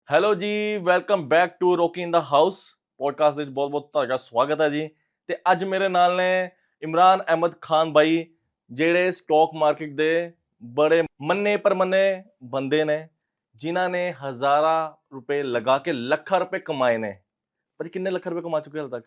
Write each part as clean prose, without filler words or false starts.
Hello ਜੀ, welcome back to ਰੋਕੀ ਇਨ ਦਾ house podcast ਵਿੱਚ ਬਹੁਤ-ਬਹੁਤ ਤੁਹਾਡਾ ਸਵਾਗਤ ਹੈ ਜੀ। ਤੇ ਅੱਜ ਮੇਰੇ ਨਾਲ ਨੇ ਇਮਰਾਨ ਅਹਿਮਦ ਖਾਨ ਬਾਈ, ਜਿਹੜੇ ਸਟਾਕ ਮਾਰਕੀਟ ਦੇ ਬੜੇ ਮੰਨੇ ਪਰਮੰਨੇ ਬੰਦੇ ਨੇ, ਜਿਨ੍ਹਾਂ ਨੇ ਹਜ਼ਾਰਾਂ ਰੁਪਏ ਲਗਾ ਕੇ ਲੱਖਾਂ ਰੁਪਏ ਕਮਾਏ ਨੇ। ਪਰ ਕਿੰਨੇ ਲੱਖ ਰੁਪਏ ਕਮਾ ਚੁੱਕੇ ਹਾਲ ਤੱਕ?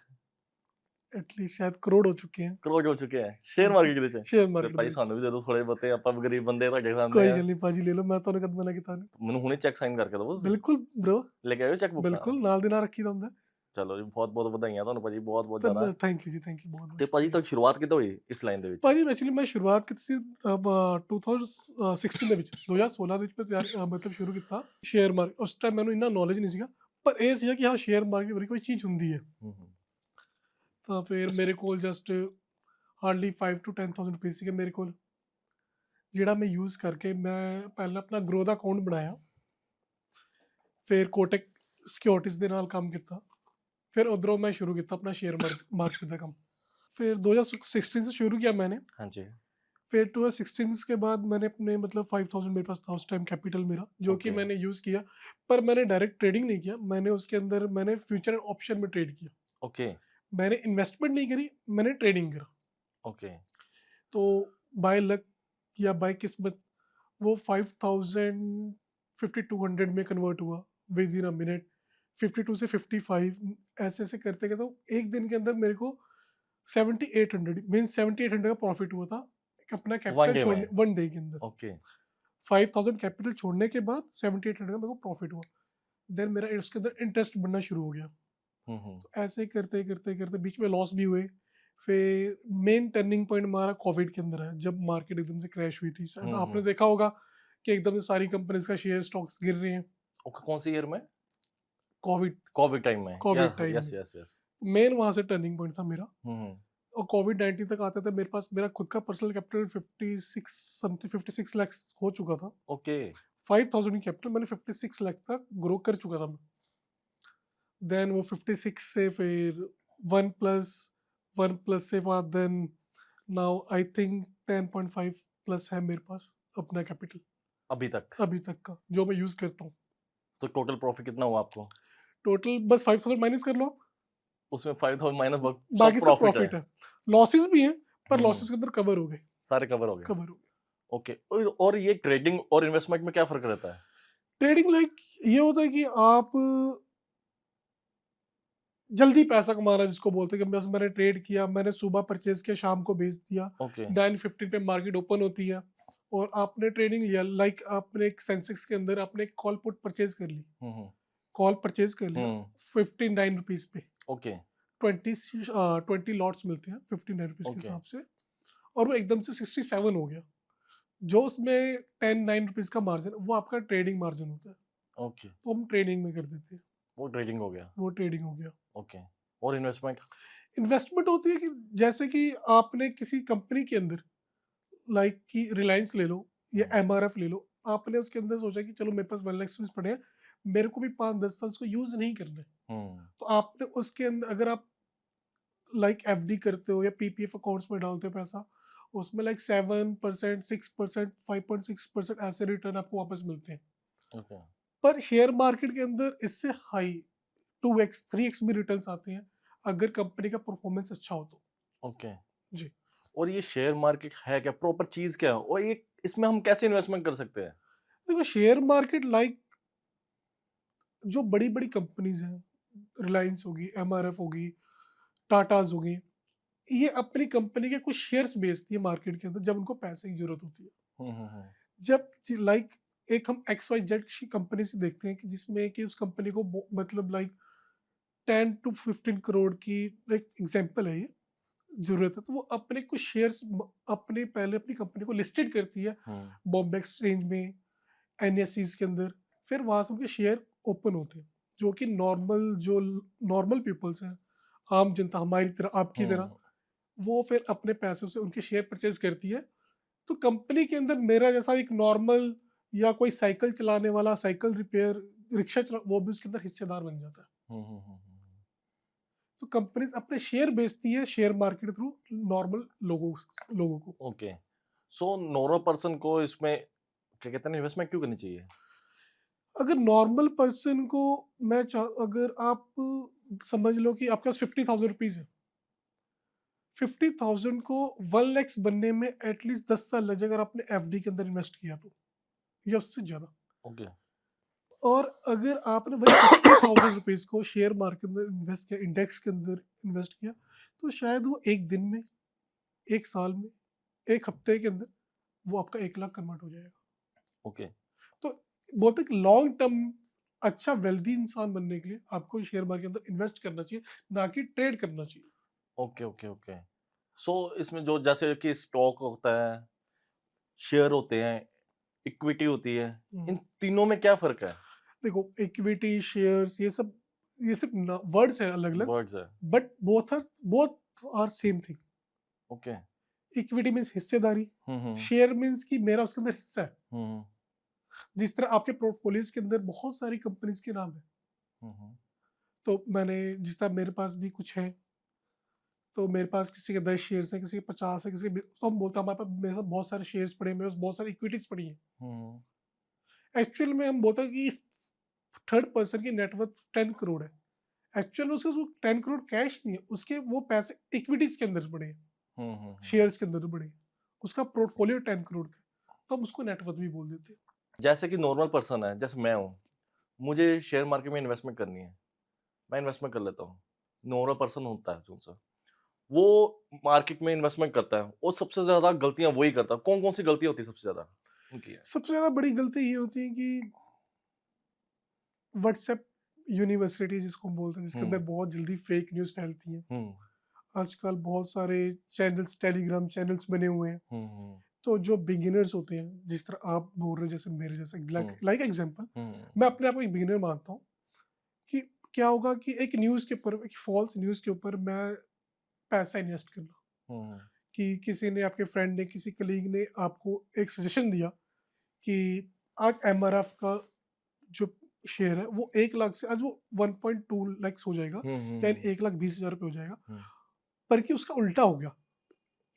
एटलीस्ट शायद करोड़ हो चुके हैं। ਕਰੋੜ ਹੋ ਚੁੱਕੇ ਹੈ ਸ਼ੇਅਰ हाँ जी, ਮਾਰਕੀਟ ਵਿੱਚ। शेयर ਤੇ मार्केट ਭਾਈ ਦੇ ਵਿੱਚ। ਸਾਨੂੰ ਵੀ ਦੇ ਦਿਓ ਥੋੜੇ ਬਹੁਤੇ, ਆਪਾਂ ਵੀ ਗਰੀਬ ਬੰਦੇ ਤੁਹਾਡੇ ਸਾਹਮਣੇ कोई ਆ। गल नहीं भाजी, ले लो, मैं ਤੁਹਾਨੂੰ ਕਦ ਮਨਾ ਕੀਤਾ ਨਹੀਂ। ਮੈਨੂੰ ਹੁਣੇ ਚੈੱਕ ਸਾਈਨ ਕਰਕੇ ਦਿਓ ਤੁਸੀਂ। ਬਿਲਕੁਲ bro, ਲੈ ਕੇ ਆਇਓ ਚੈੱਕ ਬੁੱਕ? ਬਿਲਕੁਲ ਨਾਲ ਦੀ ਨਾਲ ਰੱਖੀਦਾ ਹੁੰਦਾ। ਚਲੋ ਜੀ, ਬਹੁਤ-ਬਹੁਤ ਵਧਾਈਆਂ ਤੁਹਾਨੂੰ ਭਾਜੀ, ਬਹੁਤ-ਬਹੁਤ ਤਾਂ ਜ਼ਿਆਦਾ। ਥੈਂਕ ਯੂ ਜੀ, ਥੈਂਕ ਯੂ ਬਹੁਤ ਬਹੁਤ ਤੇ ਭਾਜੀ ਸ਼ੁਕਰੀਆ। ਤੁਹਾਡੀ ਸ਼ੁਰੂਆਤ ਕਿੱਦਾਂ ਹੋਈ ਇਸ ਲਾਈਨ ਦੇ ਵਿੱਚ? ਭਾਜੀ ਐਕਚੁਅਲੀ ਮੈਂ ਸ਼ੁਰੂਆਤ ਕੀਤੀ ਸੀ 2016 ਦੇ ਵਿੱਚ। 2016 ਦੇ ਵਿੱਚ ਮੈਂ ਮਤਲਬ ਸ਼ੁਰੂ ਕੀਤਾ ਸ਼ੇਅਰ ਮਾਰਕੀਟ। ਉਸ ਟਾਈਮ ਮੈਨੂੰ ਇੰਨਾ ਨੌਲੇਜ ਨਹੀਂ ਸੀਗਾ, ਪਰ ਇਹ ਸੀਗਾ ਕਿ ਹਾਂ ਸ਼ੇਅਰ ਮਾਰਕੀਟ ਵਰਗੀ ਕੋਈ ਚੀਜ਼ ਹੁੰਦੀ ਹੈ। ਤਾਂ ਫਿਰ ਮੇਰੇ ਕੋਲ ਜਸਟ ਹਾਰਡਲੀ 5 to 10,000 ਰੁਪਏ ਸੀਗੇ ਮੇਰੇ ਕੋਲ, ਜਿਹੜਾ ਮੈਂ ਯੂਜ਼ ਕਰਕੇ ਮੈਂ ਪਹਿਲਾਂ ਆਪਣਾ ਗਰੋ ਦਾ ਅਕਾਊਂਟ ਬਣਾਇਆ। ਫਿਰ ਕੋਟਕ ਸਿਕਿਉਰਿਟੀਜ਼ ਦੇ ਨਾਲ ਕੰਮ ਕੀਤਾ। ਫਿਰ ਉਧਰੋਂ मैं शुरू किया अपना शेयर मार्केट का काम। फिर 2016 से शुरू किया मैंने। हाँ जी। फिर 2016 के बाद मैंने अपने मतलब 5000 मेरे पास था उस टाइम कैपिटल मेरा, जो कि Okay. मैंने यूज़ किया। पर मैंने डायरेक्ट ट्रेडिंग नहीं किया, मैंने उसके अंदर मैंने फ्यूचर एंड ऑप्शन में ट्रेड किया। ओके। मैंने इन्वेस्टमेंट नहीं करी, मैंने ट्रेडिंग करा। ओके। तो बाय लक या बाय किस्मत वो 5000 5200 में कन्वर्ट हुआ विद इन अ मिनट। 52 से 55 ऐसे ऐसे करते करते तो एक दिन के अंदर मेरे को 7800 मीन्स 7800 का प्रॉफिट हुआ था अपना वन कैपिटल डे छोड़ने में? 1 डे के अंदर। ओके। 5000 कैपिटल छोड़ने के बाद 7800 का मेरे को प्रॉफिट हुआ। देन मेरा उसके अंदर इंटरेस्ट बढ़ना शुरू हो गया। तो ऐसे ही करते करते करते बीच में लॉस भी हुए। फिर मेन टर्निंग पॉइंट हमारा कोविड के अंदर है, जब मार्केट एकदम से क्रैश हुई थी। शायद आपने देखा होगा कि एकदम से सारी कंपनीज का शेयर स्टॉक्स गिर रहे हैं। ओके, कौन सी ईयर में? कोविड कोविड टाइम में? कोविड टाइम यस में यस यस। मेन वहाँ से टर्निंग पॉइंट था मेरा। हम्म। और कोविड 19 तक आते थे मेरे पास मेरा खुद का पर्सनल कैपिटल 56 समथिंग 56 लाख हो चुका था। ओके। 5000 की कैपिटल मैंने 56 लाख तक ग्रो कर चुका था मैं। देन वो 56 से फिर वन प्लस से बाद then now I think 10.5 plus है मेरे पास अपना कैपिटल अभी तक? अभी तक का जो मैं यूज करता हूँ। तो टोटल प्रॉफिट कितना हुआ आपको? टोटल बस 5000 माइनस कर लो आप, उसमें 5000 माइनस सब बाकी सब प्रॉफिट प्रॉफिट है? है। लॉसेस भी हैं पर हम्म। लॉसेस के अंदर कवर हो गए। सारे कवर हो गए? कवर हो गए। ओके। और ये ट्रेडिंग और इन्वेस्टमेंट में क्या फर्क रहता है? ट्रेडिंग लाइक ये होता है कि आप जल्दी पैसा कमाना जिसको बोलते हैं कि बस मैंने ट्रेड किया, मैंने सुबह परचेज किया, शाम को बेच दिया। ओके। 9:15 पे मार्केट ओपन होती है और आपने ट्रेडिंग लिया, लाइक आपने एक सेंसेक्स के अंदर आपने एक कॉल पुट परचेज कर ली, कॉल परचेज कर लिया 59 रुपीज पे। ओके। 20 लॉट्स मिलते हैं 59 रुपीज के Okay. हिसाब से, और वो एकदम से 67 हो गया। जो उसमें 9 रुपीज का मार्जिन, वो आपका ट्रेडिंग मार्जिन होता है। ओके। तो हम ट्रेडिंग में कर देते हैं, वो ट्रेडिंग हो गया। वो ट्रेडिंग हो गया। ओके। और इन्वेस्टमेंट? इन्वेस्टमेंट होती है कि जैसे कि आपने किसी कंपनी के अंदर लाइक कि रिलायंस ले लो या एमआरएफ ले लो, आपने उसके अंदर सोचा कि चलो मेरे पास 1 लाख रुपीज पड़े हैं, मेरे को भी 5-10 साल उसको यूज नहीं करना है। तो आपने उसके अंदर अगर आप लाइक एफडी करते हो या पीपीएफ अकाउंट्स में डालते हो पैसा, उसमें लाइक 7%, 6%, 5.6% ऐसे रिटर्न आपको वापस मिलते हैं। ओके। पर शेयर मार्केट के अंदर इससे हाई 2x 3x भी रिटर्न्स आते हैं अगर कंपनी का परफॉर्मेंस अच्छा हो तो। ओके जी। और ये शेयर मार्केट है क्या, प्रॉपर चीज क्या है, और ये इसमें हम कैसे इन्वेस्टमेंट कर सकते हैं? देखो शेयर मार्केट लाइक जो बड़ी बड़ी कंपनीज हैं, रिलायंस होगी, एमआरएफ होगी, टाटाज होगी, ये अपनी कंपनी के कुछ शेयर्स बेचती है मार्केट के अंदर जब उनको पैसे की जरूरत होती है। जब लाइक एक हम एक्स वाई जेड कंपनी से देखते हैं कि जिसमें कि उस कंपनी को मतलब लाइक 10 to 15 करोड़ की एक एग्जांपल है ये, जरूरत है, तो वो अपने कुछ शेयर्स अपने पहले अपनी कंपनी को लिस्टेड करती है बॉम्बे एक्सचेंज में, एनएससीज के अंदर। फिर वहां से उनके शेयर ओपन होते हैं, जो कि नॉर्मल पीपल्स हैं, आम जनता हमारी तरह आपकी तरह, वो फिर अपने पैसों से उनके शेयर परचेज करती है। तो कंपनी के अंदर मेरा जैसा एक नॉर्मल या कोई साइकिल चलाने वाला, साइकिल रिपेयर, रिक्शा चला, वो भी उसके अंदर हिस्सेदार बन जाता है। तो कंपनीज अपने शेयर बेचती है शेयर मार्केट थ्रू नॉर्मल लोगों को। ओके। सो नॉर्मल पर्सन को इसमें क्या कहते हैं, इन्वेस्टमेंट क्यों करनी चाहिए? अगर नॉर्मल पर्सन को अगर आप समझ लो कि आपके पास 50,000 रुपीज़ है, 50,000 को 1 लाख बनने में एटलीस्ट 10 साल लग जाएगा अगर आपने एफडी के अंदर इन्वेस्ट किया तो, या उससे ज़्यादा। ओके। और अगर आपने वही 50,000 रुपीज़ को शेयर मार्केट में इन्वेस्ट किया, इंडेक्स के अंदर इन्वेस्ट किया, तो शायद वो 1 दिन में, 1 साल में, 1 हफ्ते के अंदर वो आपका 1 लाख कन्वर्ट हो जाएगा। ओके। तो बोलते हैं कि लॉन्ग टर्म अच्छा वेल्दी इंसान बनने के लिए आपको शेयर मार्केट के अंदर इन्वेस्ट करना चाहिए, ना कि ट्रेड करना चाहिए। ओके। ओके। ओके। सो इसमें जो जैसे कि स्टॉक होता है, शेयर होते हैं, इक्विटी होती है, इन तीनों में क्या फ़र्क है? देखो इक्विटी, शेयर्स ये सिर्फ वर्ड्स हैं अलग-अलग, वर्ड्स है। But both are same thing. Okay. Equity means हिस्सेदारी, हुँ, हुँ। शेयर मीन्स कि मेरा उसके अंदर हिस्सा है। हुँ, हुँ। जिस तरह आपके पोर्टफोलियोज़ के अंदर बहुत सारी कंपनीज़ के नाम हैं, हुँ, हुँ। तो मैंने जिस तरह मेरे पास भी कुछ है, तो मेरे पास किसी के 10 शेयर्स हैं, किसी के 50 है, किसी के तो हम बोलते हैं हमारे पास मेरे पास बहुत सारे शेयर्स पड़े हैं, मेरे पास बहुत सारी इक्विटीज़ पड़ी हैं। हुँ, एक्चुअल में हम बोलते हैं कि इस थर्ड पर्सन की नेटवर्थ 10 करोड़ है। एक्चुअल में उसके वो 10 करोड़ कैश नहीं है, उसके वो पैसे इक्विटीज़ के अंदर पड़े हैं, हुँ, हुँ, हुँ। शेयर्स के अंदर पड़े हैं। उसका पोर्टफोलियो 10 करोड़ का है, तो हम उसको नेटवर्थ भी बोल देते हैं। जैसे कि नॉर्मल पर्सन है, जैसे मैं हूँ, मुझे शेयर मार्केट में इन्वेस्टमेंट करनी है, मैं इन्वेस्टमेंट कर लेता हूँ। नॉर्मल पर्सन होता है जो-सा, वो मार्केट में इन्वेस्टमेंट करता है और सबसे ज़्यादा गलतियाँ वही करता है। कौन-कौन सी गलतियाँ होती है सबसे ज़्यादा उनकी है? सबसे ज़्यादा बड़ी गलती ये होती है कि व्हाट्सएप यूनिवर्सिटी जिसको हम बोलते हैं, जिसके अंदर हुँ, बहुत जल्दी फेक न्यूज़ फैलती हैं। हुँ, आजकल बहुत सारे चैनल्स, टेलीग्राम चैनल्स बने हुए हैं। हुँ, हुँ, तो जो बिगिनर्स होते हैं, जिस तरह आप बोल रहे हो जैसे मेरे जैसे लाइक हुँ, लाइक एग्जांपल, हुँ, मैं अपने आप को एक बिगिनर मानता हूँ कि क्या होगा कि एक न्यूज़ के ऊपर, एक फॉल्स न्यूज़ के ऊपर मैं पैसा इन्वेस्ट करना, हुँ, कि किसी ने, आपके फ्रेंड ने, किसी कलीग ने आपको एक सजेशन दिया कि आज एमआरएफ का जो शेयर है वो 1 लाख से आज वो 1.2 लैक्स हो जाएगा, हुँ, हुँ, यानी 1,20,000 रुपए हो जाएगा। हुँ, पर कि उसका उल्टा हो गया।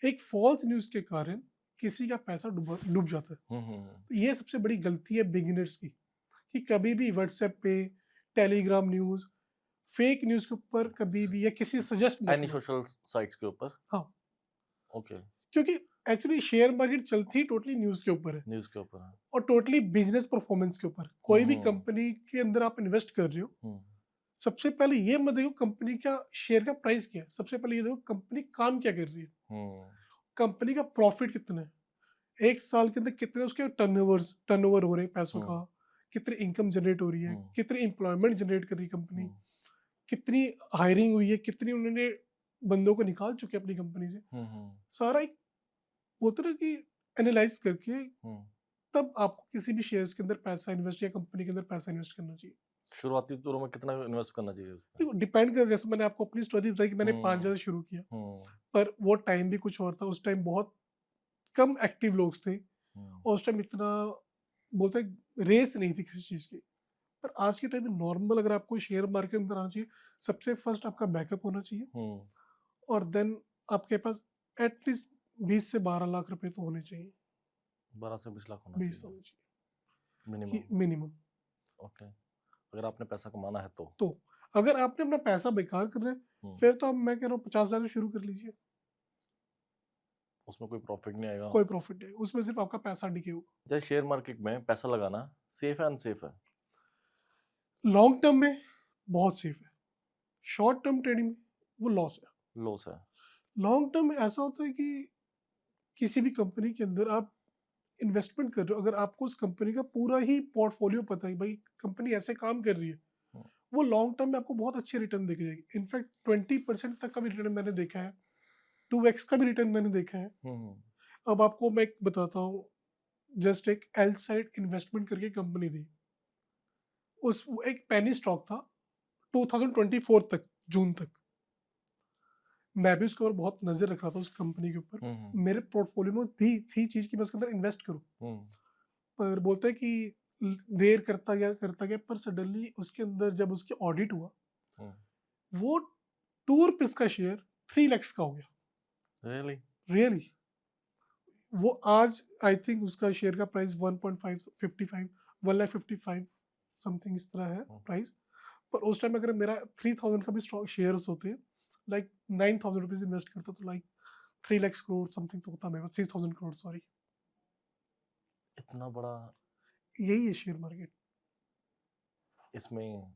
एक फॉल्स न्यूज़ के कारण किसी का पैसा डूब जाता है। हुँ, हुँ। तो ये सबसे बड़ी गलती है बिगिनर्स की, कि कभी भी व्हाट्सएप पे, टेलीग्राम न्यूज़, फेक न्यूज़ के ऊपर कभी भी या किसी सजेस्ट मत एनी लो। सोशल साइट्स के ऊपर? हाँ, ओके, क्योंकि एक्चुअली शेयर मार्केट चलती ही टोटली न्यूज़ के ऊपर है न्यूज़ के ऊपर है। और टोटली बिज़नेस परफॉर्मेंस के ऊपर। हुँ, कोई भी हुँ, कंपनी के अंदर आप इन्वेस्ट कर रहे हो, हुँ, सबसे पहले ये मत देखो कंपनी का शेयर का प्राइस क्या है, सबसे पहले ये देखो कंपनी काम क्या कर रही है, हुँ, कंपनी का प्रॉफिट कितना है, 1 साल के अंदर कितने उसके टर्नओवर हो रहे हैं पैसों हुँ, का, कितनी इनकम जनरेट हो रही है, हुँ, कितनी एम्प्लॉयमेंट जनरेट कर रही है कंपनी, हुँ, कितनी हायरिंग हुई है, कितनी उन्होंने बंदों को निकाल चुके हैं अपनी कंपनी से। हुँ, हुँ, सारा एक होता है ना कि एनालाइज़ करके हुँ। तब आपको किसी भी शेयर्स के अंदर पैसा इन्वेस्ट या कंपनी के अंदर पैसा इन्वेस्ट करना चाहिए। शुरुआती दौर में कितना इन्वेस्ट करना चाहिए उसमें? देखो डिपेंड कर, जैसे मैंने आपको अपनी स्टोरी बताई कि मैंने 5,000 हुँ, से शुरू किया, हुँ, पर वो टाइम भी कुछ और था, उस टाइम बहुत कम एक्टिव लोग थे हुँ, और उस टाइम इतना बोलते हैं रेस नहीं थी किसी चीज़ की। पर आज के टाइम में नॉर्मल अगर आपको शेयर मार्केट के अंदर आना चाहिए, सबसे फर्स्ट आपका बैकअप होना चाहिए हुँ। और देन आपके पास एटलीस्ट 20 से 12 लाख रुपए तो होने चाहिए, 12 से 20 लाख होना 20 चाहिए होने चाहिए कि मिनिमम। मिनिमम। ओके, अगर आपने पैसा कमाना है तो? तो अगर आपने अपना पैसा बेकार करना है, हुँ, फिर तो अब मैं कह रहा हूँ 50,000 से शुरू कर लीजिए, उसमें कोई प्रॉफ़िट नहीं आएगा। कोई प्रॉफिट नहीं, उसमें सिर्फ आपका पैसा डिके होगा। जैसे शेयर मार्केट में पैसा लगाना सेफ़ है, अनसेफ़ है? लॉन्ग टर्म में बहुत सेफ है, शॉर्ट टर्म ट्रेडिंग में वो लॉस है। लॉस है। लॉन्ग टर्म में ऐसा होता है कि किसी भी कंपनी के अंदर आप इन्वेस्टमेंट कर रहे हो, अगर आपको उस कंपनी का पूरा ही पोर्टफोलियो पता है भाई कंपनी ऐसे काम कर रही है, हुँ, वो लॉन्ग टर्म में आपको बहुत अच्छे रिटर्न देके जाएगी। इनफैक्ट 20% तक का भी रिटर्न मैंने देखा है, 2x का भी रिटर्न मैंने देखा है। हुँ, हुँ, अब आपको मैं एक बताता हूँ, जस्ट एक एल साइड इन्वेस्टमेंट करके कंपनी थी, उस वो एक पेनी स्टॉक था, 2024 तक, जून तक मैं भी उसके ऊपर बहुत नज़र रख रहा था उस कंपनी के ऊपर। हुँ, हुँ, मेरे पोर्टफोलियो में थी चीज़ कि मैं उसके अंदर इन्वेस्ट करूँ, हुँ, पर बोलते हैं कि देर करता गया पर सडनली उसके अंदर जब उसकी ऑडिट हुआ, हुँ। वो 2 रुपीज़ का शेयर 3 लाख का हो गया। रियली? रियली, वो आज आई थिंक उसका शेयर का प्राइस 1.5 55 1,55,000 समथिंग इस तरह है हम्म। प्राइस। पर उस टाइम अगर मेरा 3000 का भी स्टॉक शेयर्स होते, लाइक 9000 रुपीज इन्वेस्ट करता, तो लाइक 3 लाख करोड़ समथिंग तो होता मेरे पास, 3000 करोड़ सॉरी। इतना बड़ा यही है शेयर मार्केट। इसमें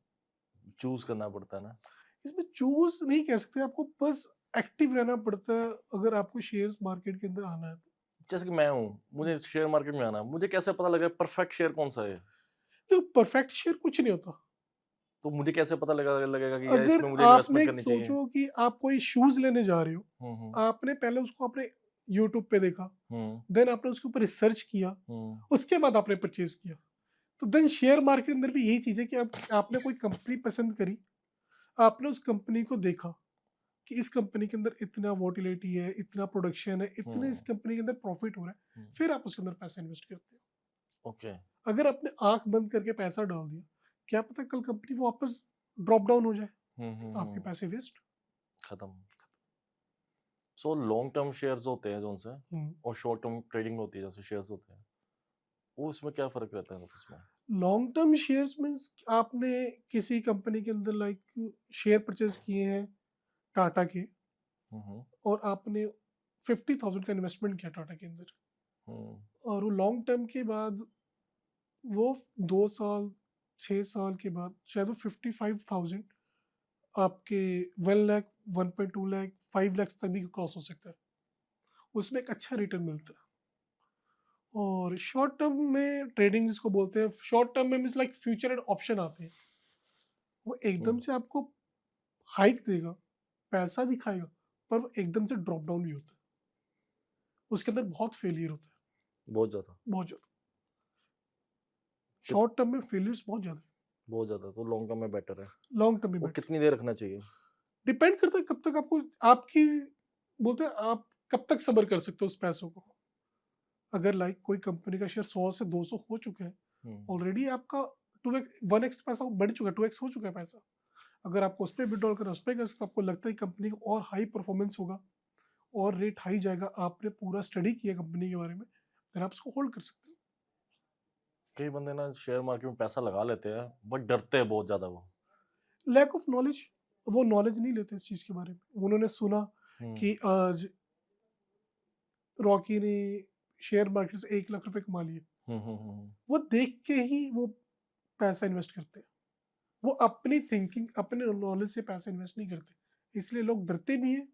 चूज करना पड़ता है ना। इसमें चूज नहीं कह सकते, आपको बस एक्टिव रहना पड़ता है अगर आपको शेयर मार्केट के अंदर आना है तो। जैसे कि मैं हूँ, मुझे शेयर मार्केट में आना है, मुझे कैसे पता लगे परफेक्ट शेयर कौन सा है? तो परफेक्ट शेयर कुछ नहीं होता। तो मुझे कैसे पता लगेगा कि यार अगर इसमें मुझे इन्वेस्टमेंट आपने करनी चाहिए? सोचो कि आप कोई शूज लेने जा रहे हो, हम्म। आपने पहले उसको अपने यूट्यूब पे देखा, हम्म। देन आपने उसके ऊपर रिसर्च किया, हम्म। उसके बाद आपने परचेज किया। तो देन शेयर मार्केट के अंदर भी यही चीज है कि आपने कोई कंपनी पसंद करी, आपने उस कंपनी को देखा कि इस कंपनी के अंदर इतना वोटिलिटी है, इतना प्रोडक्शन है, इतने इस कंपनी के अंदर प्रॉफिट हो रहा है, फिर आप उसके अंदर पैसा इन्वेस्ट करते हो। ओके। अगर आपने आंख बंद करके पैसा डाल दिया, क्या पता कल कंपनी वापस ड्रॉप डाउन हो जाए, तो आपके पैसे वेस्ट। खत्म। सो लॉन्ग टर्म शेयर्स होते हैं जो उनसे, हम्म। और शॉर्ट टर्म ट्रेडिंग होती है जैसे शेयर्स होते हैं, वो उसमें क्या फर्क रहता है उसमें? लॉन्ग टर्म शेयर्स मीन्स आपने किसी कंपनी के अंदर लाइक शेयर परचेज किए हैं टाटा के, हम्म। और आपने 50,000 का इन्वेस्टमेंट किया टाटा के अंदर, हम्म। और वो लॉन्ग टर्म के बाद वो 2 साल 6 साल के बाद शायद वो 55,000 आपके 1 लाख 1.2 लाख 5 लाख तक भी क्रॉस हो सकता है। उसमें एक अच्छा रिटर्न मिलता है। और शॉर्ट टर्म में ट्रेडिंग जिसको बोलते हैं, शॉर्ट टर्म में means like future and option आते हैं, वो एकदम से आपको हाइक देगा, पैसा दिखाएगा, पर वो एकदम से ड्रॉप डाउन भी होता है, उसके अंदर बहुत फेलियर होता है, बहुत ज्यादा। बहुत ज़्यादा। कित- शॉर्ट टर्म में फेलियर्स बहुत ज़्यादा है, बहुत ज्यादा, तो लॉन्ग टर्म में बेटर है। लॉन्ग टर्म में वो बेटर। कितनी देर रखना चाहिए? डिपेंड करता है कब तक आपको, आपकी बोलते हैं आप कब तक सब्र कर सकते हो उस पैसों को। अगर लाइक कोई कंपनी का शेयर 100 से 200 हो चुका है, हम्म। ऑलरेडी आपका 2x 1x पैसा बढ़ चुका है, 2x हो चुका है पैसा। अगर आपको उस पर विड्रॉल करना, उस पर कर सकते हो, आपको लगता है कंपनी का और हाई परफॉर्मेंस होगा और रेट हाई जाएगा, आपने पूरा स्टडी किया कंपनी के बारे में, फिर आप उसको होल्ड कर सकते हो। कई बंदे ना शेयर मार्केट में पैसा लगा लेते हैं बट डरते हैं बहुत ज्यादा वो। लैक ऑफ नॉलेज, वो नॉलेज नहीं लेते इस चीज़ के बारे में। उन्होंने सुना हम्म। कि आज रॉकी ने शेयर मार्केट से 1 लाख रुपए कमा लिए, वो देख के ही वो पैसा इन्वेस्ट करते हैं। वो अपनी थिंकिंग, अपने नॉलेज से पैसा इन्वेस्ट नहीं करते, इसलिए लोग डरते भी हैं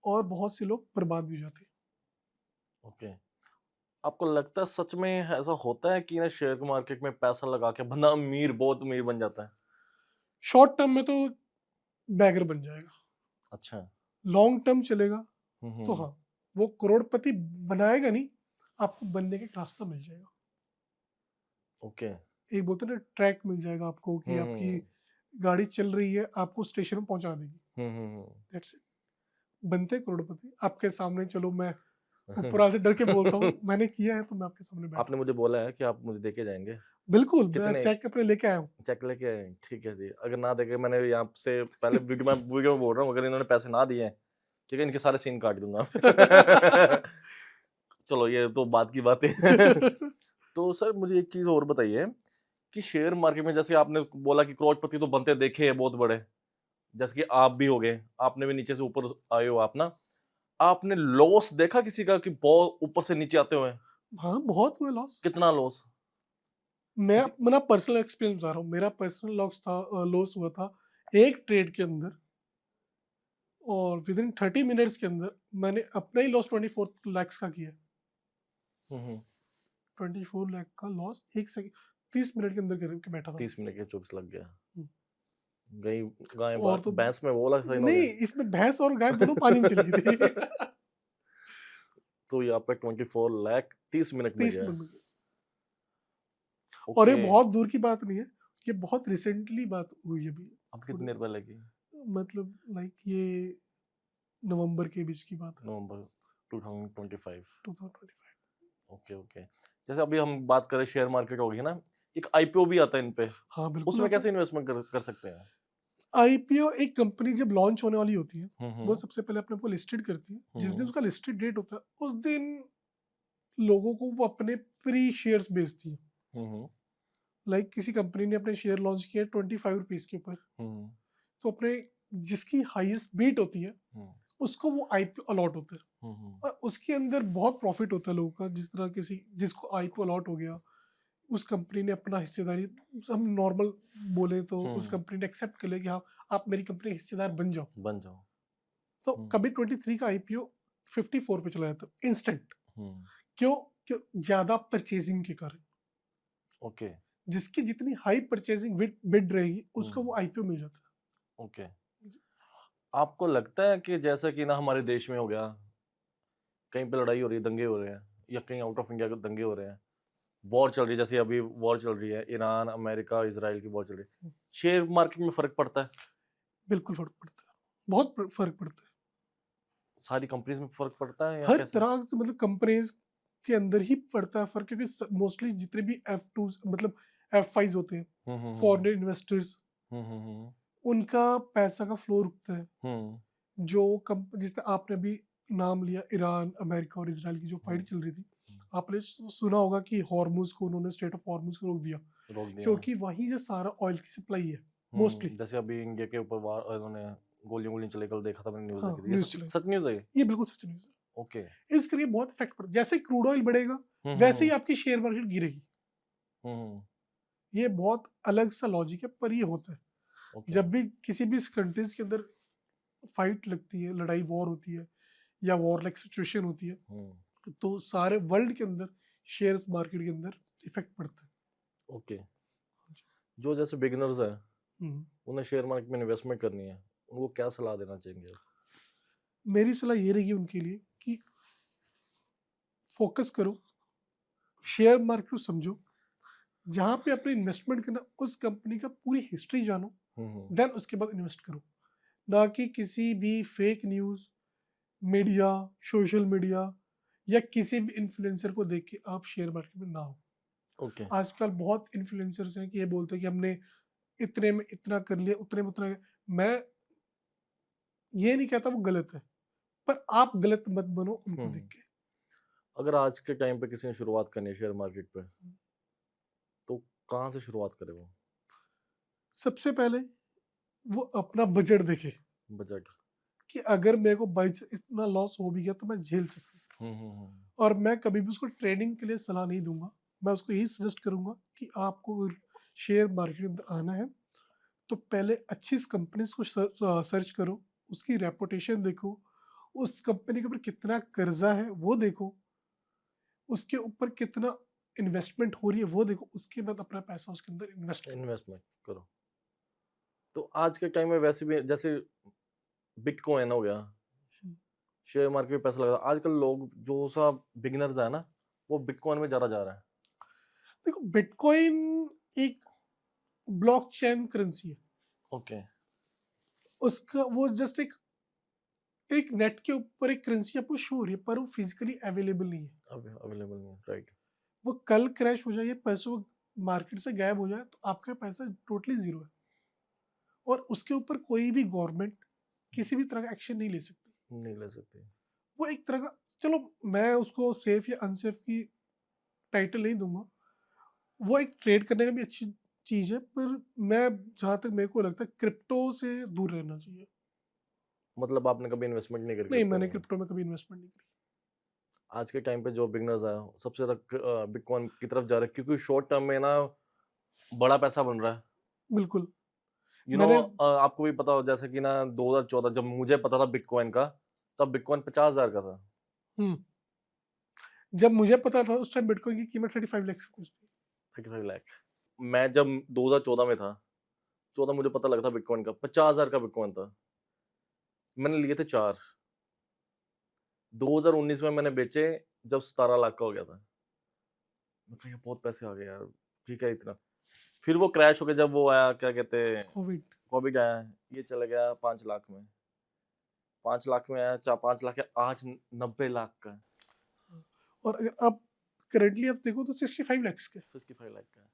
और बहुत से लोग बर्बाद भी हो जाते हैं। ओके। आपको लगता है सच में ऐसा होता है कि ना शेयर मार्केट में पैसा लगा के बंदा अमीर, बहुत अमीर बन जाता है? शॉर्ट टर्म में तो बैगर बन जाएगा, अच्छा। लॉन्ग टर्म चलेगा तो हम्म। हाँ, वो करोड़पति बनाएगा नहीं, आपको बनने का एक रास्ता मिल जाएगा। ओके। एक बोलते हैं ना, ट्रैक मिल जाएगा आपको कि आपकी हम्म। गाड़ी चल रही है, आपको स्टेशन में पहुंचा देगी। हम्म। That's it. बनते करोड़पति आपके सामने। चलो मैं ऊपर वाले से डर के बोलता हूँ, मैंने किया है तो मैं आपके सामने बैठा आपने मुझे बोला है कि आप मुझे देके जाएंगे। हूँ। बिल्कुल, मैं कितने चेक अपने लेके आया हूँ। चेक लेके आए? ठीक है जी। अगर ना देखे, मैंने यहाँ से पहले वीडियो में बोल रहा हूँ, अगर इन्होंने पैसे ना दिए हैं, ठीक है, इनके सारे सीन काट दूंगा। चलो ये तो बात की बात है। तो सर मुझे एक चीज और बताइए कि शेयर मार्केट में जैसे आपने बोला कि करोड़पति तो बनते देखे हैं बहुत बड़े, जैसे कि आप भी हो गए, आपने भी नीचे से ऊपर आए हो आप ना, आपने लॉस देखा किसी का कि बहुत ऊपर से नीचे आते हुए? हाँ, बहुत हुआ लॉस। कितना लॉस? मैं किसी अपना पर्सनल एक्सपीरियंस बता रहा हूँ। मेरा पर्सनल लॉस था, लॉस हुआ था एक ट्रेड के अंदर, और विद इन 30 मिनट्स के अंदर मैंने अपना ही लॉस 24 लाख का किया। हम्म। 24 लाख का लॉस एक सेकंड, 30 मिनट के अंदर करके बैठा था 30 मिनट के 24 लग गया। मैं। गई गाय और तो भैंस में वो वाला साइन हो नहीं, गया। इसमें भैंस और गाय दोनों पानी में चली गई थी। तो ये आपका 24 लाख 30 मिनट में 30 गया। मिनट में। और ये ओके। बहुत दूर की बात नहीं है, ये बहुत रिसेंटली बात हुई है अभी। अब कितनी देर पहले की? मतलब लाइक ये नवंबर के बीच की बात है, नवंबर 2025। 2025। Okay okay. जैसे अभी हम बात करें शेयर मार्केट होगी ना, एक आईपीओ भी आता है इन पे, हाँ बिल्कुल उसमें आता कैसे है। इन्वेस्टमेंट कर सकते हैं? आईपीओ एक कंपनी जब लॉन्च होने वाली होती है, वो हम्म। सबसे पहले अपने को लिस्टेड करती है। जिस दिन हम्म। उसका लिस्टेड डेट होता है, उस दिन लोगों को वो अपने प्री शेयर्स बेचती है। हम्म। लाइक किसी कंपनी ने अपने शेयर लॉन्च किया 25 रुपीज के ऊपर, हम्म, तो अपने जिसकी हाईएस्ट बीट होती है हम्म, उसको वो आईपीओ अलॉट होता है, हम्म, और उसके अंदर बहुत प्रॉफिट होता है लोगों का। जिस तरह किसी जिसको आईपीओ अलॉट हो गया, उस कंपनी ने अपना हिस्सेदारी, हम नॉर्मल बोले तो उस हम्म, कंपनी ने एक्सेप्ट कर लिया कि हाँ आप मेरी कंपनी के हिस्सेदार बन जाओ। बन जाओ। तो हम्म, कभी 23 का आईपीओ 54 पे चला जाता है इंस्टेंट। हम्म, क्यों? क्यों? ज्यादा परचेजिंग के कारण। ओके, जिसकी जितनी हाई परचेजिंग बिड रहेगी उसको हम्म, वो आईपीओ मिल जाता ओके। है। आपको लगता है कि जैसे कि ना हमारे देश में हो गया, कहीं पे लड़ाई हो रही है, दंगे हो रहे हैं, या कहीं आउट ऑफ इंडिया दंगे हो रहे हैं, वॉर चल रही है, जैसे अभी वॉर चल रही है, ईरान अमेरिका इजराइल की वॉर चल रही है, शेयर मार्केट में फर्क पड़ता है? बिल्कुल फर्क पड़ता है, बहुत फर्क पड़ता है। सारी कंपनीज में फर्क पड़ता है या हर कैसे? तरह से, मतलब कंपनीज के अंदर ही पड़ता है फर्क, क्योंकि मोस्टली जितने भी F2 मतलब F5 होते हैं, हम्म, हम्म, फॉरेन इन्वेस्टर्स, हम्म, हम्म, उनका पैसा का फ्लो रुकता है। हम्म, जो जिस तरह आपने अभी नाम लिया, ईरान अमेरिका और इसराइल की जो फाइट हम्म, चल रही थी, हम्म, आपने सुना होगा कि हॉर्मुज को उन्होंने, स्टेट ऑफ हॉर्मुज को रोक दिया, रोक दिया। क्योंकि वहीं से सारा ऑयल की सप्लाई है मोस्टली। जैसे अभी इंडिया के ऊपर वार उन्होंने गोलियां गोलियां चले, कल देखा था मैंने, न्यूज हाँ देखी थी, ये न्यूज सच चलाई, सच न्यूज है ये? ये बिल्कुल सच न्यूज ओके। है। इसके लिए बहुत इफेक्ट पड़ता है। जैसे क्रूड ऑयल बढ़ेगा हम्म, वैसे ही हम्म, आपकी शेयर मार्केट गिरेगी। हम्म, ये बहुत अलग सा लॉजिक है, पर ये होता है। ओके, जब भी किसी भी कंट्रीज के अंदर फाइट लगती है, लड़ाई वॉर होती है या वॉर लाइक सिचुएशन होती है, हम्म, तो सारे वर्ल्ड के अंदर शेयर मार्केट के अंदर इफेक्ट पड़ता है। ओके। जो जैसे बिगिनर्स है, हम्म। उन्हें शेयर मार्केट में इन्वेस्टमेंट करनी है, उनको क्या सलाह देना चाहेंगे आप? मेरी सलाह ये रहेगी उनके लिए कि फोकस करो, शेयर मार्केट को समझो, जहाँ पे अपने इन्वेस्टमेंट करना उस कंपनी का पूरी हिस्ट्री जानो, हम्म, देन उसके बाद इन्वेस्ट करो। ना कि किसी भी fake news, media, social media या किसी भी इन्फ्लुएंसर को देख के आप शेयर मार्केट में ना हो। ओके, आजकल बहुत इन्फ्लुएंसर्स हैं कि ये बोलते हैं कि हमने इतने में इतना कर लिया, उतने में उतना। मैं ये नहीं कहता वो गलत है, पर आप गलत मत बनो उनको देख हम्म। के। अगर आज के टाइम पे किसी ने शुरुआत करनी है शेयर मार्केट पे, तो कहाँ से शुरुआत करे वो? सबसे पहले वो अपना बजट देखे बजट। कि अगर मेरे को बाई इतना लॉस हो भी गया तो मैं झेल सकूं। हम्म, और मैं कभी भी उसको ट्रेडिंग के लिए सलाह नहीं दूंगा। मैं उसको यही सजेस्ट करूंगा कि आपको शेयर मार्केट के अंदर आना है तो पहले अच्छी कंपनीज को सर्च करो, उसकी रेपुटेशन देखो, उस कंपनी के ऊपर कितना कर्जा है वो देखो, उसके ऊपर कितना इन्वेस्टमेंट हो रही है वो देखो, उसके बाद अपना पैसा उसके अंदर इन्वेस्ट करो। इन्वेस्टमेंट करो। तो आज के टाइम में वैसे भी जैसे बिटकॉइन हो गया, हम्म। शेयर मार्केट में पैसा लगा, आजकल लोग जो सा बिगिनर्स है ना, वो बिटकॉइन में ज्यादा जा रहा है। देखो बिटकॉइन एक ब्लॉकचेन करेंसी है। ओके। उसका वो जस्ट एक एक नेट के ऊपर एक करेंसी आपको शो हो रही है, पर वो फिजिकली अवेलेबल नहीं है। अब अवेलेबल नहीं है, राइट? वो कल क्रैश हो जाए या पैसों मार्केट से गायब हो जाए तो आपका पैसा टोटली जीरो है, और उसके ऊपर कोई भी गवर्नमेंट किसी भी तरह का एक्शन नहीं ले सकती। नहीं ले सकते। वो एक तरह का, चलो मैं उसको सेफ या अनसेफ की टाइटल नहीं दूंगा, वो एक ट्रेड करने का भी अच्छी चीज है, पर मैं जहां तक मेरे को लगता है क्रिप्टो से दूर रहना चाहिए। मतलब आपने कभी इन्वेस्टमेंट नहीं करी नहीं, क्रिप्टो मैंने में? क्रिप्टो में कभी इन्वेस्टमेंट नहीं करी। आज के टाइम पे जो बिगनर्स है सबसे ज्यादा बिटकॉइन की तरफ जा रहे हैं, क्योंकि शॉर्ट टर्म में ना बड़ा पैसा बन रहा है। बिल्कुल। मैंने आपको भी पता हो, जैसे कि ना 2014 जब मुझे पता था बिटकॉइन का, तब बिटकॉइन 50,000 का था। हम्म, जब मुझे पता था उस टाइम बिटकॉइन की कीमत 35 लाख से कुछ थी। 35 लाख। मैं जब 2014 में था, 14 मुझे पता लगा था बिटकॉइन का 50,000 का बिटकॉइन था। मैंने लिए थे 4। 2019 में मैंने बेचे जब 17 लाख का हो गया था। मैं कहा ये बहुत पैसे आ गए यार, ठीक है इतना। फिर वो क्रैश हो गया, जब वो आया क्या कहते हैं, कोविड। कोविड आया, ये चला गया 5 लाख में। 5 लाख में आया, 5 लाख है, आज 90 लाख का है। और अगर आप करेंटली आप देखो तो 65 लाख के। 65 लाख का है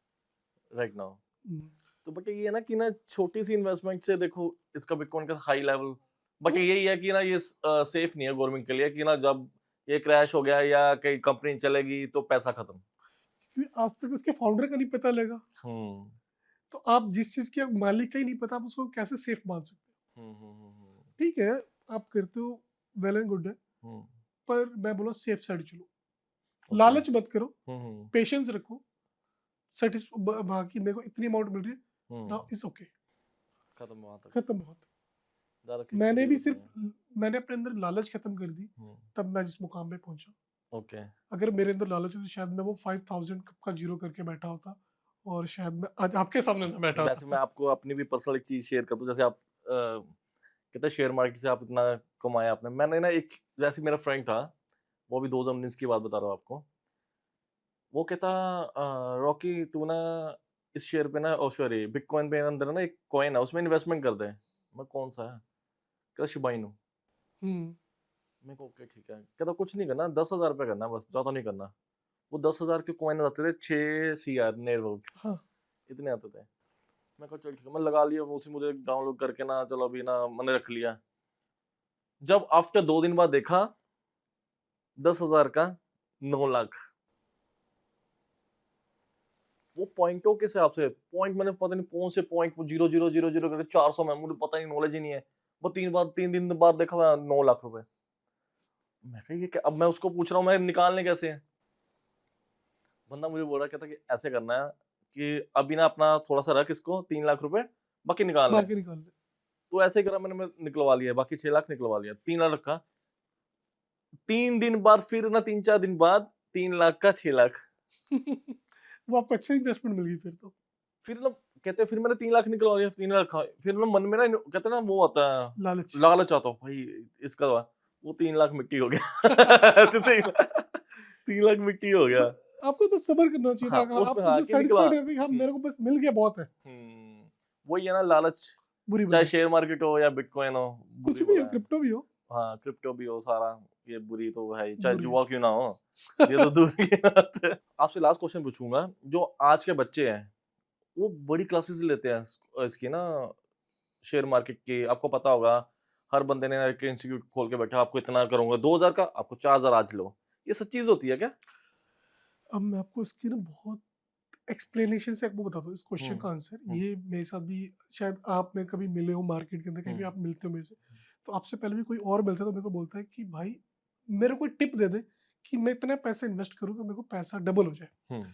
राइट नाउ। हम्म, तो बट ये है ना कि ना छोटी सी इन्वेस्टमेंट से देखो इसका बिटकॉइन का हाई लेवल। बट वो यही है कि ना ये सेफ नहीं है गवर्नमेंट के लिए, कि ना जब ये क्रैश हो गया या कहीं कंपनी चलेगी तो पैसा खत्म। क्योंकि आज तक उसके फाउंडर का नहीं पता लगा। हम्म तो आप जिस चीज़ के मालिक का ही नहीं पता, आप उसको कैसे सेफ मान सकते हो? हम्म ठीक है, आप करते हो, वेल एंड गुड है, हम्म पर मैं बोला सेफ साइड चलो। ओके लालच मत करो, हम्म पेशेंस रखो, बाकी मेरे को इतनी अमाउंट मिल रही है, हम्म नाउ इट्स ओके, खत्म वहां तक खत्म बहुत। ज्यादा खींचने की मैंने भी जरूरत नहीं है सिर्फ मैंने अपने अंदर लालच खत्म कर दी, हम्म तब मैं जिस मुकाम पे पहुंचा। ओके अगर मेरे अंदर लालच होती, शायद मैं वो 5000 का जीरो करके बैठा होता, और शायद मैं आज आपके सामने ना बैठा वैसे मैं होता। आपको अपनी भी पर्सनल एक चीज शेयर कर दूं जैसे आप कहते हैं शेयर मार्केट से आप इतना कमाया आपने मैंने ना एक जैसे मेरा फ्रेंड था वो भी 2019 की बात बता रहा हूँ आपको वो कहता रॉकी तू ना इस शेयर पे ना ओ सॉरी बिटकॉइन पे अंदर ना एक कॉइन है उसमें इन्वेस्टमेंट कर दे मैं कौन सा है कहता शिबा इनू हम्म। मैं को ओके ठीक है कहता कुछ नहीं करना 10,000 रुपये करना बस ज्यादा नहीं करना वो 10,000 के कॉइन आते थे 6 CR नेर हाँ। इतने आते थे मैं कहा चल ठीक है मैं लगा लिया उसी मुझे डाउनलोड करके ना चलो अभी ना मैंने रख लिया जब आफ्टर 2 दिन बाद देखा 10,000 का 9 लाख वो पॉइंटों के हिसाब से पॉइंट मैंने पता नहीं कौन से पॉइंट वो 0,000 करके 400 में मुझे पता नहीं नॉलेज ही नहीं है वो 3 दिन बाद देखा मैं 9 लाख रुपए मैं कहा ये क्या अब मैं उसको पूछ रहा हूँ मैं निकालने कैसे हैं बंदा मुझे बोल रहा कहता कि ऐसे करना है कि अभी ना अपना थोड़ा सा रख इसको 3 लाख रुपए बाकी निकाल ले बाकी निकाल दे। तो ऐसे ही करा मैं निकलवा लिया बाकी 6 लाख निकलवा लिया 3 लाख रखा 3 दिन बाद फिर ना 3-4 दिन बाद 3 लाख का 6 लाख वो आपको अच्छी इन्वेस्टमेंट मिल गई फिर तो। फिर ना कहते फिर मैंने 3 लाख निकलवा लिया 3 लाख रखा फिर ना मन में ना कहते ना वो आता है लालच। लालच आता भाई इसका वो 3 लाख मिट्टी हो गया तो 3 लाख मिट्टी हो गया आपको बस सब्र करना चाहिए हाँ था, उसमें आप हाँ उससे कि निकला सेटिस्फाइड रहते कि हाँ मेरे को बस मिल गया बहुत है। वही है ना लालच बुरी चाहे वजह, शेयर मार्केट हो या बिटकॉइन हो कुछ बुरी भी हो, बुरा है क्रिप्टो भी हो, हाँ क्रिप्टो भी हो सारा ये बुरी तो है ही चाहे बुरी जुआ क्यों ना हो ये तो दूर की बात है आपसे लास्ट क्वेश्चन पूछूंगा जो आज के बच्चे हैं वो बड़ी क्लासेस लेते हैं इसकी ना शेयर मार्केट की आपको पता होगा हर बंदे ने एक इंस्टीट्यूट खोल के बैठा आपको इतना करूंगा 2,000 का आपको 4,000 आज लो ये सब चीज होती है क्या अब मैं आपको इसकी ना बहुत एक्सप्लेनेशन से आपको बताता हूँ इस क्वेश्चन हम्म का आंसर। हम्म ये मेरे साथ भी, शायद आप में कभी मिले हो मार्केट के अंदर, कहीं भी हम्म आप मिलते हो मेरे से, तो आपसे पहले भी कोई और मिलता है तो मेरे को बोलता है कि भाई मेरे को टिप दे दे कि मैं इतना पैसा इन्वेस्ट करूँ कि मेरे को पैसा डबल हो जाए। हम्म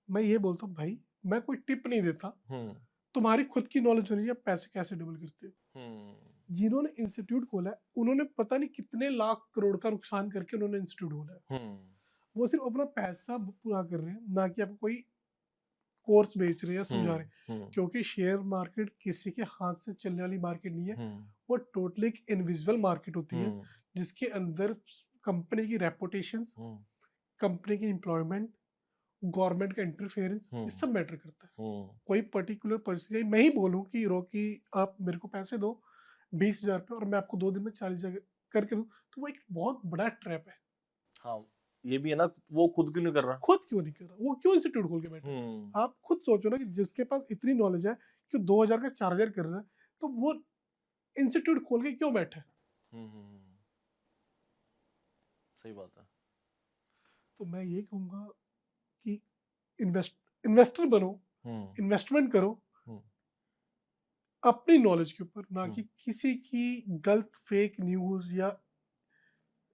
मैं ये बोलता हूँ भाई मैं कोई टिप नहीं देता, हम्म तुम्हारी खुद की नॉलेज होनी चाहिए पैसे कैसे डबल करते हो। हम्म जिन्होंने इंस्टीट्यूट खोला है उन्होंने पता नहीं कितने लाख करोड़ का नुकसान करके उन्होंने इंस्टीट्यूट खोला है। हम्म वो सिर्फ अपना पैसा पूरा कर रहे हैं, ना कि आपको कोई कोर्स बेच रहे हैं या समझा रहे हैं। हम्म क्योंकि शेयर मार्केट किसी के हाथ से चलने वाली मार्केट नहीं है, हम्म वो टोटली एक इनविजिबल मार्केट होती है, हम्म जिसके अंदर कंपनी की रेपुटेशन, हम्म कंपनी की एम्प्लॉयमेंट, गवर्नमेंट का इंटरफेरेंस, ये हम्म सब मैटर करता है। हम्म कोई पर्टिकुलर पर्सन, मैं ही बोलूँ कि रोकी आप मेरे को पैसे दो 20,000 पे और मैं आपको 2 दिन में 40,000 करके दूं, तो वो एक बहुत बड़ा ट्रैप है। हाँ ये भी है ना वो खुद क्यों नहीं कर रहा खुद क्यों नहीं कर रहा, वो क्यों इंस्टीट्यूट खोल के बैठा है? हम्म आप खुद सोचो ना कि जिसके पास इतनी नॉलेज है कि 2,000 का 4,000 कर रहा है, तो वो इंस्टीट्यूट खोल के क्यों बैठा है? हम्म सही बात है तो मैं ये कहूंगा कि इन्वेस्टर बनो, हम्म इन्वेस्टमेंट करो हम्म अपनी नॉलेज के ऊपर, ना कि हम्म किसी की गलत फेक न्यूज या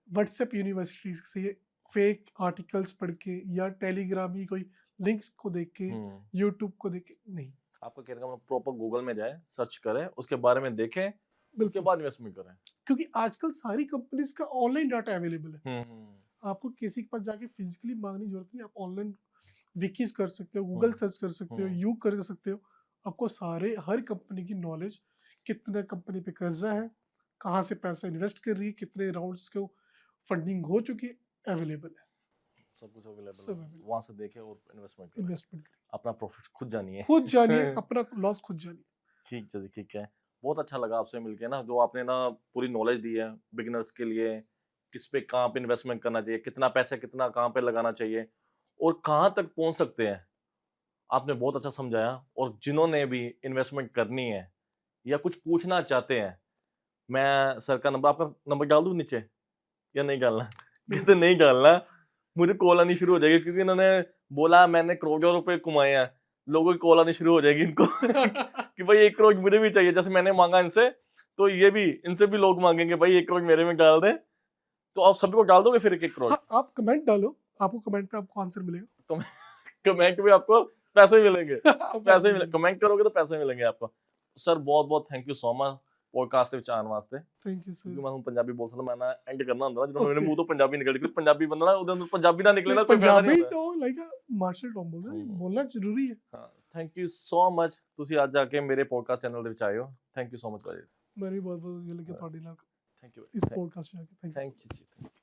व्हाट्सएप यूनिवर्सिटी से फेक आर्टिकल्स पढ़ के या टेलीग्राम की कोई लिंक्स को देख के, हम्म यूट्यूब को देख के नहीं। आपका कहने का मतलब प्रॉपर गूगल में जाए सर्च करें उसके बारे में देखें उसके बिल्कुल, बाद इन्वेस्टमेंट करें क्योंकि आजकल सारी कंपनीज का ऑनलाइन डाटा अवेलेबल है, हम्म आपको किसी के पास जाके फिजिकली मांगने की जरूरत नहीं। आप ऑनलाइन विकीज कर सकते हो, गूगल हम्म सर्च कर सकते हो, हम्म यू कर सकते हो। आपको सारे हर कंपनी की नॉलेज, कितने कंपनी पे कर्जा है, कहाँ से पैसा इन्वेस्ट कर रही है, कितने राउंड्स को फंडिंग हो चुकी है, अवेलेबल है, सब कुछ अवेलेबल सब है अवेलेबल। वहां से देखें और इन्वेस्टमेंट करें इन्वेस्टमेंट करिए, अपना प्रॉफिट खुद जानिए खुद जानिए, अपना लॉस खुद जानिए। ठीक है जी ठीक है बहुत अच्छा लगा आपसे मिलके ना जो आपने ना पूरी नॉलेज दी है बिगिनर्स के लिए किस पे कहाँ पे इन्वेस्टमेंट करना चाहिए कितना पैसा कितना कहाँ पे लगाना चाहिए और कहाँ तक पहुंच सकते हैं आपने बहुत अच्छा समझाया और जिन्होंने भी इन्वेस्टमेंट करनी है या कुछ पूछना चाहते हैं मैं सर का नंबर आपका नंबर डाल दूं नीचे या नहीं डालना नहीं, कहते नहीं डालना मुझे कॉल आनी शुरू हो जाएगी, क्योंकि इन्होंने बोला मैंने करोड़ों रुपए कमाए हैं, लोगों की कॉल आनी शुरू हो जाएगी इनको कि भाई 1 करोड़ मुझे भी चाहिए, जैसे मैंने मांगा इनसे, तो ये भी इनसे भी लोग मांगेंगे भाई 1 करोड़ मेरे में डाल दे। तो आप सभी को डाल दोगे फिर 1-1 करोड़? हाँ, आप कमेंट डालो, आपको कमेंट पे आपको आंसर मिलेगा। कमेंट में आपको पैसे मिलेंगे। पैसे पैसे मिले, कमेंट करोगे तो पैसे मिलेंगे आपको। सर बहुत-बहुत thank you so much podcast ਦੇ ਵਿੱਚ ਆਉਣ ਵਾਸਤੇ। थैंक यू क्योंकि सर। मैं ਪੰਜਾਬੀ ਬੋਲ ਸਕਦਾ, ਮੈਂ ਨਾ ਐਂਡ ਕਰਨਾ ਹੁੰਦਾ ਜਦੋਂ ਮੇਰੇ Okay. ਮੂੰਹ ਤੋਂ ਪੰਜਾਬੀ ਨਿਕਲ ਗਈ, ਪੰਜਾਬੀ ਬੰਦਾ ਨਾ ਉਹਦੇ ਅੰਦਰ ਪੰਜਾਬੀ ਨਾ ਨਿਕਲੇ ਨਾ Like ਕੋਈ ਫਾਇਦਾ ਨਹੀਂ पंजाबी ਹੁੰਦਾ। तो लाइक अ मार्शल टॉम बोलते हैं, हम्म। बोलना जरूरी है। ਹਾਂ ਥੈਂਕ ਯੂ ਸੋ ਮਚ, ਤੁਸੀਂ ਅੱਜ ਆ ਕੇ ਮੇਰੇ ਪੋਡਕਾਸਟ ਚੈਨਲ ਦੇ ਵਿੱਚ ਆਏ ਹੋ। ਥੈਂਕ ਯੂ ਸੋ ਮਚ ਭਾਜੀ। मेरी बहुत बहुत ये लगे थोड़ी लाख ਥੈਂਕ ਯੂ इस पॉडकास्ट में आके। Thank you. ਥੈਂਕ ਯੂ ਜੀ।